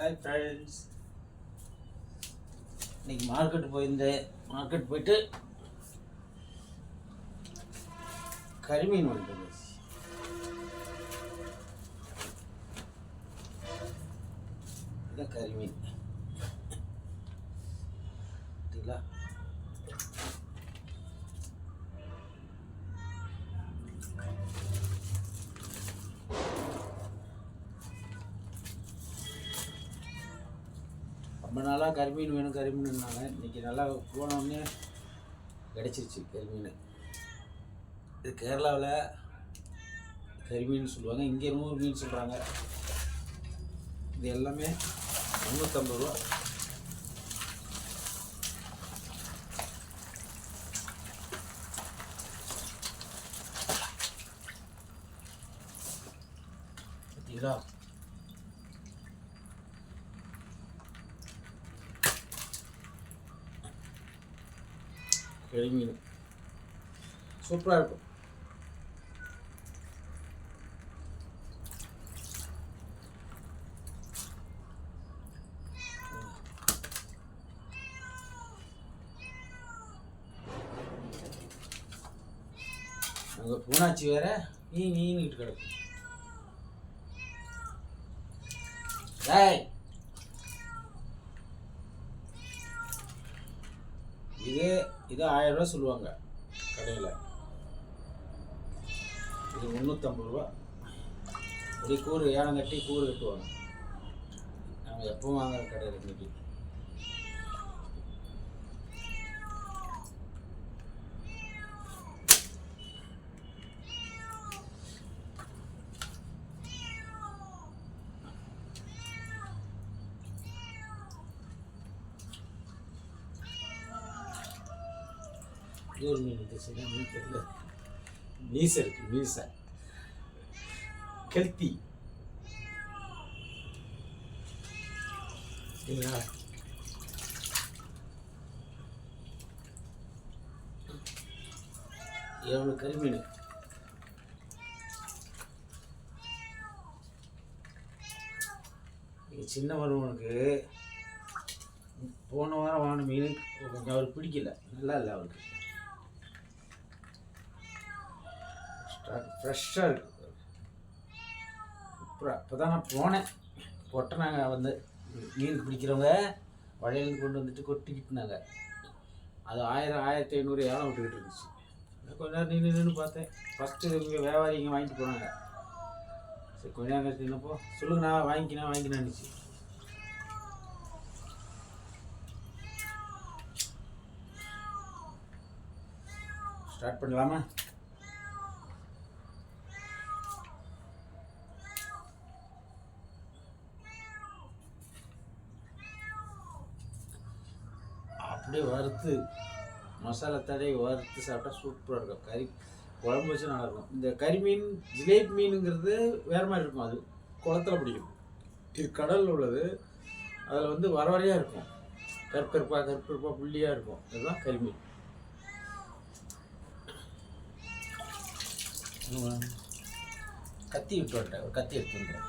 Hi friends, இன்னைக்கு market போயிருந்தேன். Market போயிட்டு கரிமீன் வாங்கிட்டு வந்துச்சு. இதுதான் கரிமீன். சரிங்களா? ரொம்ப நாளாக கரிமீன் வேணும் கரிமீன்னாங்க. இன்றைக்கி நல்லா போனோடனே கிடச்சிருச்சு கரிமீன். இது கேரளாவில் கரிமீன் சொல்லுவாங்க, இங்கே 100 மீன் சொல்கிறாங்க. இது எல்லாமே 350 ரூபா. பார்த்தீங்களா? கரிமீன் சூப்பராக இருக்கும். அங்கே பூனாச்சி வேற நீன்கிட்டு கிடக்கும். இது 1000 ரூபா சொல்லுவாங்க கடையில். இது 350 ரூபா. இப்படி கூறு ஏனம் கட்டி கூறு கட்டுவாங்க. நம்ம எப்போ வாங்குற கடையில் இன்னைக்கு. ஒரு மீன் இருந்துச்சுன்னா மீன் தெரியல. மீசை இருக்கு, மீசை கெல்த்தி. எவ்வளோ கரிமீன். சின்ன மருமனுக்கு போன வாரம் வாங்கின மீன் கொஞ்சம் அவருக்கு பிடிக்கல, நல்லா இல்லை அவருக்கு. ஃப்ரெஷ்ஷாக இருக்குது, சூப்பராக. இப்போ தான் நான் போனேன். கொட்டினாங்க வந்து மீன் பிடிக்கிறவங்க வலையிலேருந்து கொண்டு வந்துட்டு கொட்டிக்கிட்டுனாங்க. அது 1000 1500 ஏலம் விட்டுக்கிட்டு இருந்துச்சு. கொஞ்ச நேரம் நின்று பார்த்தேன். ஃபஸ்ட்டு இங்கே வியாபாரி இங்கே வாங்கிட்டு போனாங்க. சரி கொஞ்ச நேரம் நின்னப்போ சொல்லுங்க, நான் வாங்கிக்கினான்னுச்சு. ஸ்டார்ட் பண்ணலாமா? அப்படியே வறுத்து மசாலா தடவை வறுத்து சாப்பிட்டா சூப்பராக இருக்கும். கறி குழம்பு வச்சு நல்லாயிருக்கும். இந்த கரிமீன் ஜிலேபி மீனுங்கிறது வேறு மாதிரி இருக்கும். அது குளத்துல பிடிக்கும். இது கடலில் உள்ளது. அதில் வந்து வரையாக இருக்கும், கருப்பருப்பாக புள்ளியாக இருக்கும். இதுதான் கரிமீன். கத்தி விட்டு வரட்டேன், ஒரு கத்தி எடுத்து வந்துடுறேன்.